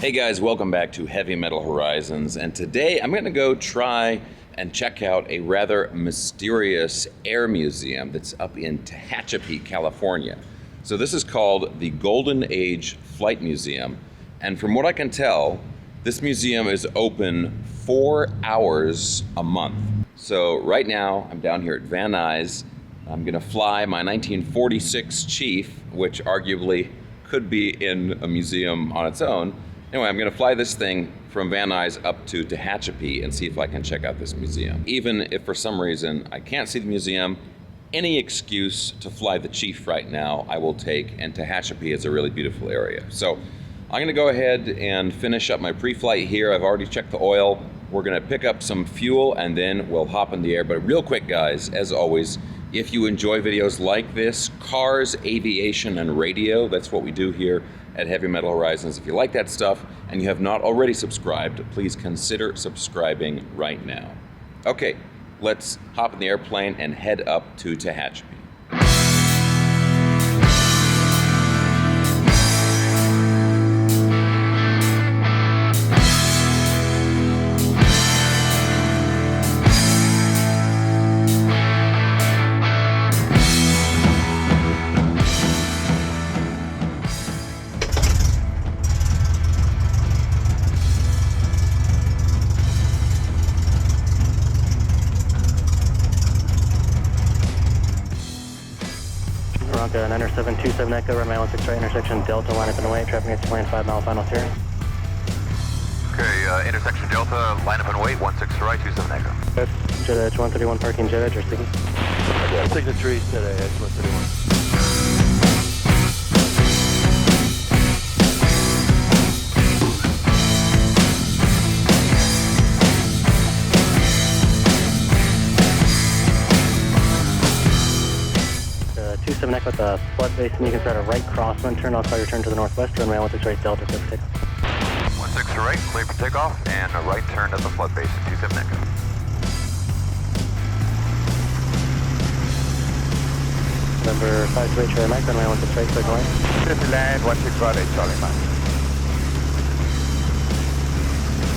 Hey guys, welcome back to Heavy Metal Horizons, and today I'm going to go try and check out a rather mysterious air museum that's up in Tehachapi, California. So this is called the Golden Age Flight Museum, and from what I can tell, this museum is open 4 hours a month. So right now I'm down here at Van Nuys. I'm going to fly my 1946 Chief, which arguably could be in a museum on its own. Anyway, I'm going to fly this thing from Van Nuys up to Tehachapi and see if I can check out this museum. Even if for some reason I can't see the museum, any excuse to fly the Chief right now I will take, and Tehachapi is a really beautiful area. So I'm going to go ahead and finish up my pre-flight here. I've already checked the oil. We're going to pick up some fuel and then we'll hop in the air. But real quick guys, as always, if you enjoy videos like this, cars, aviation, and radio, that's what we do here at Heavy Metal Horizons. If you like that stuff and you have not already subscribed, please consider subscribing right now. Okay, let's hop in the airplane and head up to Tehachapi. Aeronca 9727 Echo, runway 16 right, intersection Delta, line up and away, traffic next to plane 5 mile final steering. Okay, intersection Delta, line up and wait, 16 right, 27 Echo. Jet Edge 131 parking, Jet Edge or signal? Yeah, signal 3 today, Edge 131. Echo at the flood base, and you can start a right crosswind turn. I'll call your turn to the northwest, runway 16 right, Delta, clear for takeoff. 16 right, clear for takeoff, and a right turn at the flood base at 27 Echo. Number 528 Charlie Mike, runway 16 right, clear to land. Clear to land, 16 right, Charlie Mike.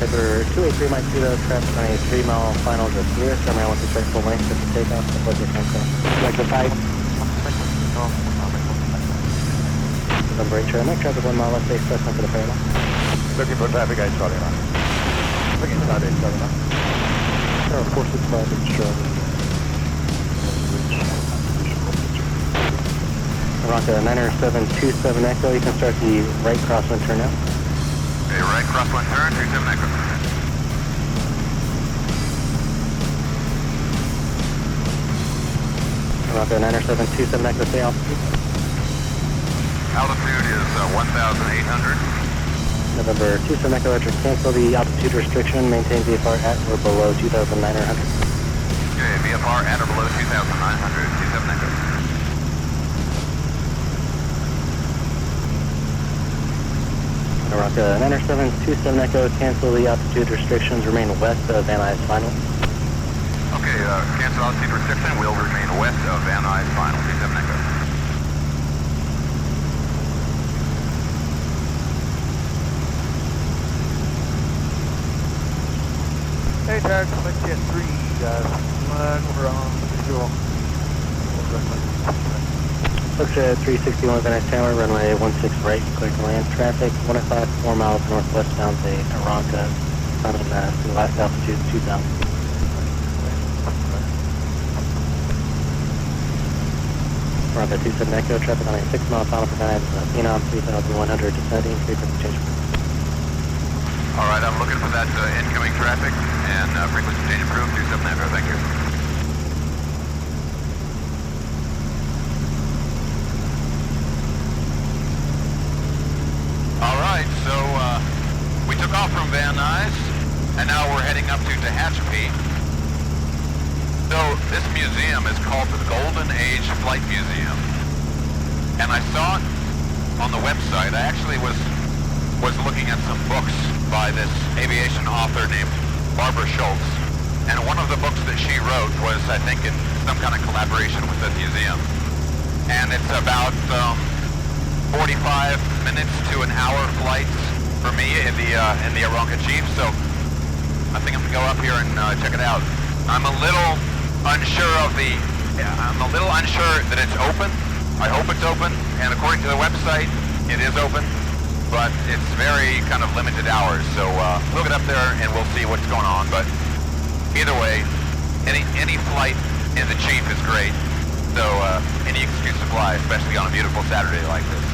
Number 283 Mike 2, traffic on a 3 mile final just nearest, runway 16 right, full length, clear for takeoff, the flood base takeoff. Like the 5. Number 8 Charlie Mike, traffic 1 mile left base, press for the parallel. Looking for traffic, guys, Charlie Mike. Looking for traffic, Charlie Mike. Sure, of course it's traffic, sure. Aeronca 9727 Echo, you can start the right crosswind turn now. Okay, right crosswind turn, 27 Echo. Aeronca 9727 Echo, stay altitude. Altitude is 1,800. November 27 Echo, Roger, cancel the altitude restriction, maintain VFR at or below 2,900. Okay, VFR at or below 2,900, 27 Echo. Aeronca 9727 Echo, cancel the altitude restrictions, remain west of Van Nuys final. Okay, cancel altitude restriction, will remain west of Van Nuys final, 27 Echo. Hey, Tag, let's get 3, we're on visual. Oakshire 361 Van Nuys Tower, runway 16 right, clear to land. Traffic 105, 4 miles northwestbound to Aeronca, climbing to the last altitude 2,000. Aeronca 27 Echo, traffic on a 6 mile final for Van Nuys, Phenom 3,100, descending, frequency change. Alright, I'm looking for that incoming traffic, and frequency change approved, 27 Echo, thank you. Alright, so we took off from Van Nuys, and now we're heading up to Tehachapi. So this museum is called the Golden Age Flight Museum, and I saw it on the website. I actually was looking at some books by this aviation author named Barbara Schultz, and one of the books that she wrote was, I think, in some kind of collaboration with the museum, and it's about 45 minutes to an hour flights for me in the Aeronca Chief. So I think I'm gonna go up here and check it out. I'm a little unsure that it's open. I hope it's open, and according to the website, it is open, but it's very kind of limited hours. So we'll get up there and we'll see what's going on. But either way, any flight in the Chief is great. So any excuse to fly, especially on a beautiful Saturday like this.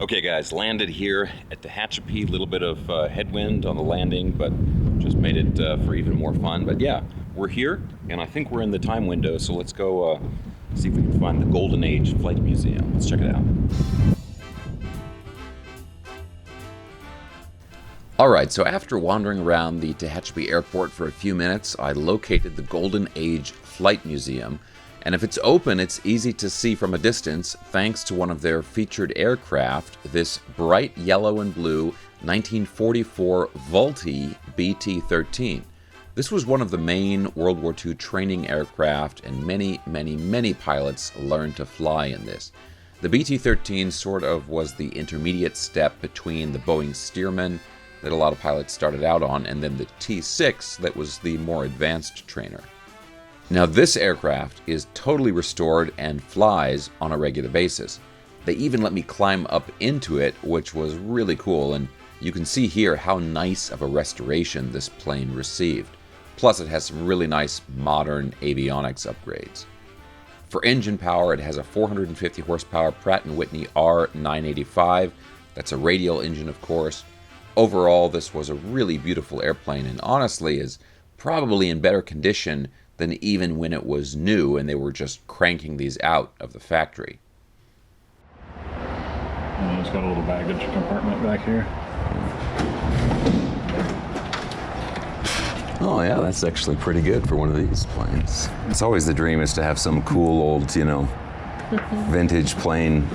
Okay guys, landed here at Tehachapi. A little bit of headwind on the landing, but just made it for even more fun. But yeah, we're here, and I think we're in the time window, so let's go see if we can find the Golden Age Flight Museum. Let's check it out. Alright, so after wandering around the Tehachapi airport for a few minutes, I located the Golden Age Flight Museum. And if it's open, it's easy to see from a distance thanks to one of their featured aircraft, this bright yellow and blue 1944 Vultee BT-13. This was one of the main World War II training aircraft, and many pilots learned to fly in this. The BT-13 sort of was the intermediate step between the Boeing Stearman that a lot of pilots started out on, and then the T-6 that was the more advanced trainer. Now this aircraft is totally restored and flies on a regular basis. They even let me climb up into it, which was really cool, and you can see here how nice of a restoration this plane received. Plus it has some really nice modern avionics upgrades. For engine power, it has a 450 horsepower Pratt & Whitney R985. That's a radial engine, of course. Overall, this was a really beautiful airplane, and honestly is probably in better condition than even when it was new and they were just cranking these out of the factory. And it's got a little baggage compartment back here. Oh yeah, that's actually pretty good for one of these planes. It's always the dream is to have some cool old, vintage plane,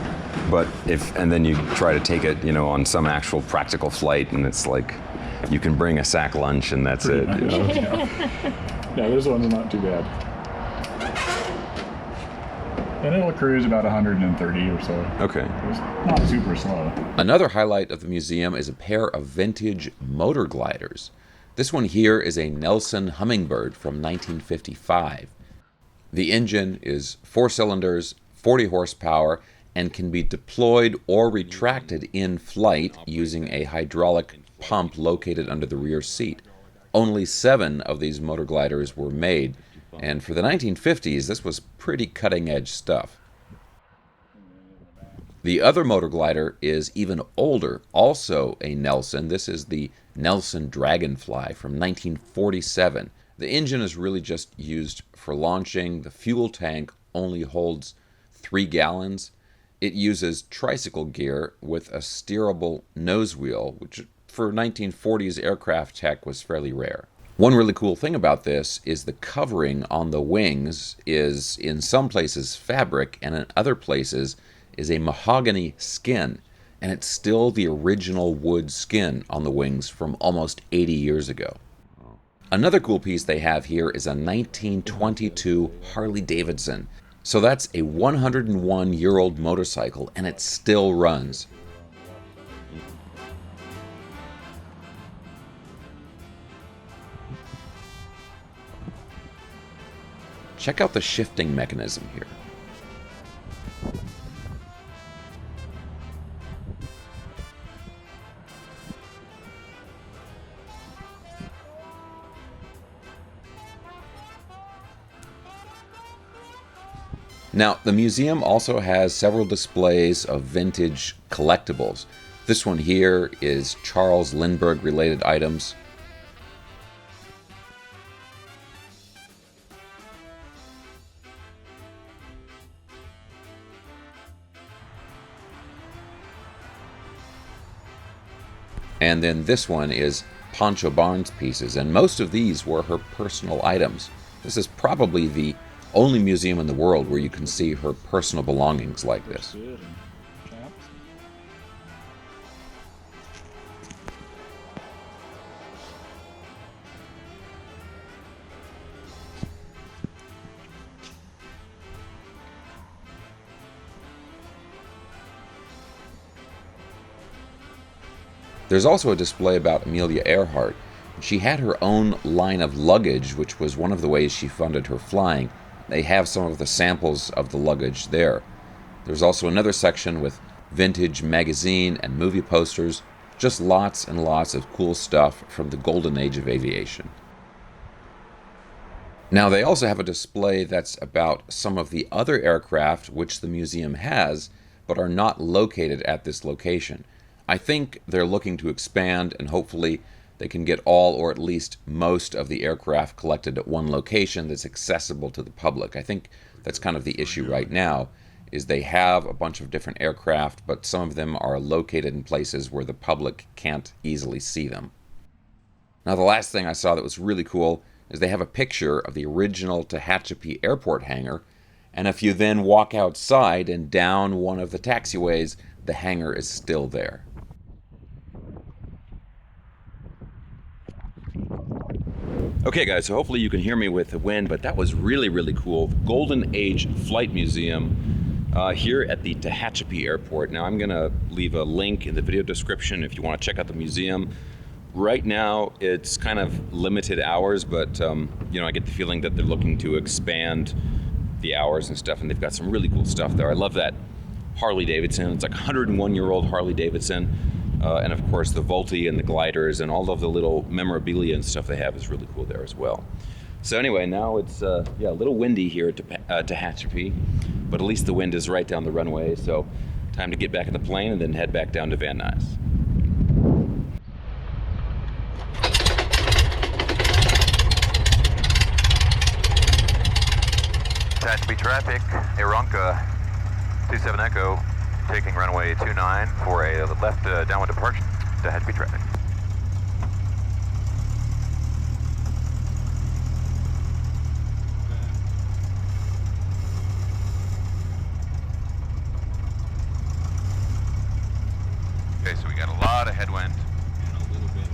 but and then you try to take it, on some actual practical flight, and it's like you can bring a sack lunch and that's it. Yeah, this one's not too bad. And it'll cruise about 130 or so. Okay. It's not super slow. Another highlight of the museum is a pair of vintage motor gliders. This one here is a Nelson Hummingbird from 1955. The engine is 4 cylinders, 40 horsepower, and can be deployed or retracted in flight using a hydraulic pump located under the rear seat. Only 7 of these motor gliders were made, and for the 1950s, this was pretty cutting-edge stuff. The other motor glider is even older, also a Nelson. This is the Nelson Dragonfly from 1947. The engine is really just used for launching. The fuel tank only holds 3 gallons. It uses tricycle gear with a steerable nose wheel, which for 1940s aircraft tech was fairly rare. One really cool thing about this is the covering on the wings is in some places fabric and in other places is a mahogany skin, and it's still the original wood skin on the wings from almost 80 years ago. Another cool piece they have here is a 1922 Harley Davidson. So that's a 101-year-old motorcycle, and it still runs. Check out the shifting mechanism here. Now, the museum also has several displays of vintage collectibles. This one here is Charles Lindbergh related items. And then this one is Pancho Barnes pieces, and most of these were her personal items. This is probably the only museum in the world where you can see her personal belongings like this. There's also a display about Amelia Earhart. She had her own line of luggage, which was one of the ways she funded her flying. They have some of the samples of the luggage there. There's also another section with vintage magazine and movie posters, just lots and lots of cool stuff from the golden age of aviation. Now, they also have a display that's about some of the other aircraft which the museum has, but are not located at this location. I think they're looking to expand, and hopefully they can get all or at least most of the aircraft collected at one location that's accessible to the public. I think that's kind of the issue right now, is they have a bunch of different aircraft, but some of them are located in places where the public can't easily see them. Now, the last thing I saw that was really cool is they have a picture of the original Tehachapi airport hangar, and if you then walk outside and down one of the taxiways, the hangar is still there. Okay guys, so hopefully you can hear me with the wind, but that was really, really cool. Golden Age Flight Museum here at the Tehachapi Airport. Now I'm gonna leave a link in the video description if you wanna check out the museum. Right now it's kind of limited hours, but I get the feeling that they're looking to expand the hours and stuff, and they've got some really cool stuff there. I love that Harley Davidson. It's like a 101-year-old Harley Davidson. And of course the Vultee and the gliders and all of the little memorabilia and stuff they have is really cool there as well. So anyway, now it's a little windy here at Tehachapi, but at least the wind is right down the runway, so time to get back in the plane and then head back down to Van Nuys. Tehachapi traffic, Aeronca 27 Echo, taking runway 29 for a left downwind departure to Tehachapi traffic. Okay, so we got a lot of headwind. And a little bit of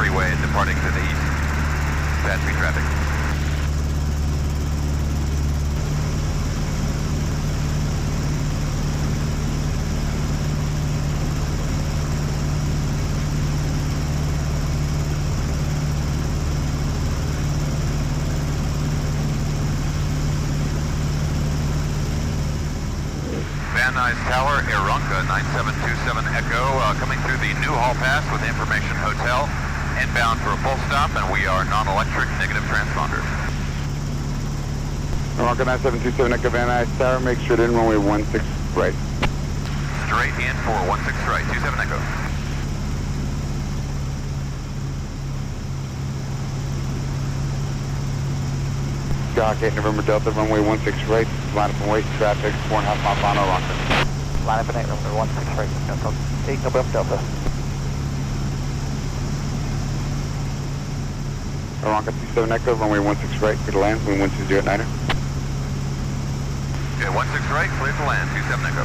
freeway departing to the east. Tehachapi traffic. Van Nuys Tower, Aeronca 9727 Echo, coming through the New Hall Pass with Information Hotel, inbound for a full stop, and we are non-electric negative transponder. Aeronca 9727 Echo, Van Nuys Tower, make sure to in runway 16 right. Straight in for 16 right, 27 Echo. Dock 8 November Delta, runway 16 right, line up and wait, traffic, 4.5 miles on Aeronca. Line up and 8 runway 16 right, Delta. 8 November Delta. Aeronca 27 Echo, runway 16 right, clear to land, wind 120 at 9er. Okay, 16 right, clear to land, 27 Echo.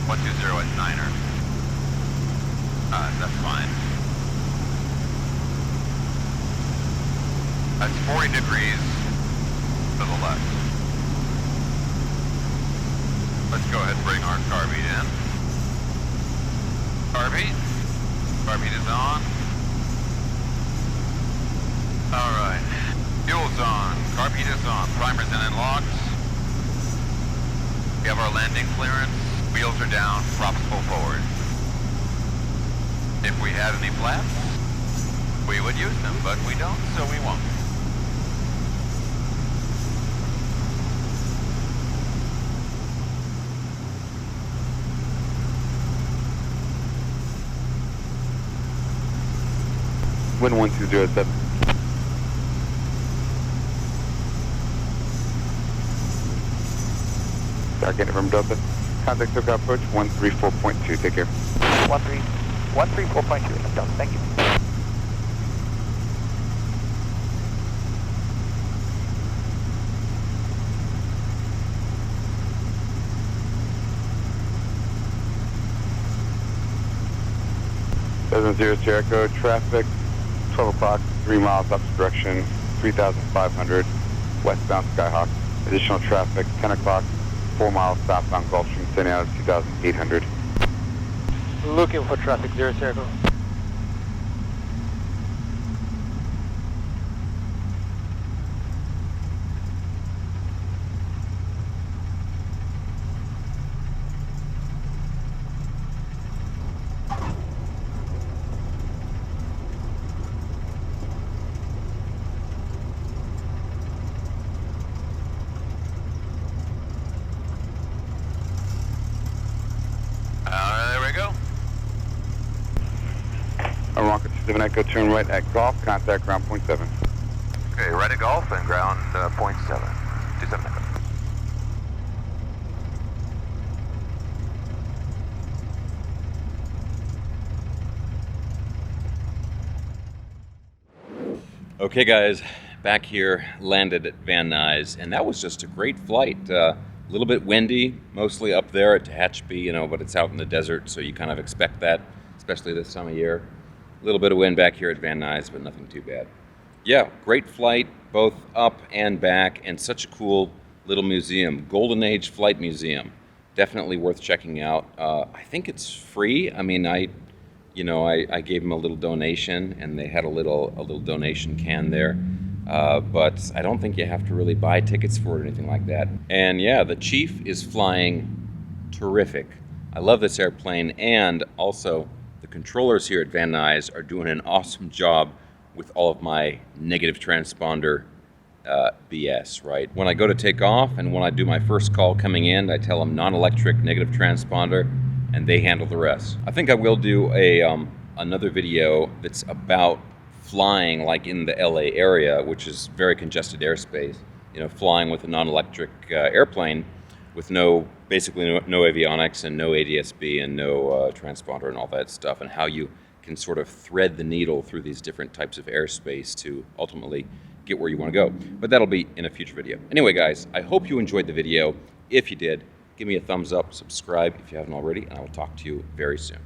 120 at 9er. That's fine. That's 40 degrees to the left. Let's go ahead and bring our carbeat in. Carbeat. Carbeat is on. Alright. Fuel's on. Carbeat is on. Primers in and locked. We have our landing clearance. Wheels are down. Props pull forward. If we had any flaps, we would use them, but we don't, so we won't. Wind 1207. Dock 8 November Delta, contact SoCal approach 134.2, take care. 134.2, Delta, thank you. Sierra Echo, traffic, 12 o'clock, 3 miles opposite direction, 3,500, westbound Skyhawk. Additional traffic, 10 o'clock, 4 miles southbound Gulfstream, sending out of 2,800. Looking for traffic, 0 Sierra. There we go. Aeronca 27 Echo, turn right at Golf, contact ground point 7. Okay, right at Golf and ground point 7. 27 Echo. Okay, guys, back here, landed at Van Nuys, and that was just a great flight. A little bit windy, mostly up there at Tehachapi, you know, but it's out in the desert, so you kind of expect that, especially this time of year. A little bit of wind back here at Van Nuys, but nothing too bad. Yeah, great flight, both up and back, and such a cool little museum. Golden Age Flight Museum. Definitely worth checking out. I think it's free. I mean, I gave them a little donation, and they had a little donation can there. But I don't think you have to really buy tickets for it or anything like that. And yeah, the Chief is flying terrific. I love this airplane, and also the controllers here at Van Nuys are doing an awesome job with all of my negative transponder BS, right? When I go to take off and when I do my first call coming in, I tell them non-electric negative transponder, and they handle the rest. I think I will do another video that's about flying like in the LA area, which is very congested airspace, you know, flying with a non-electric airplane with basically no avionics and no ADS-B and no transponder and all that stuff, and how you can sort of thread the needle through these different types of airspace to ultimately get where you want to go. But that'll be in a future video. Anyway, guys, I hope you enjoyed the video. If you did, give me a thumbs up, subscribe if you haven't already, and I will talk to you very soon.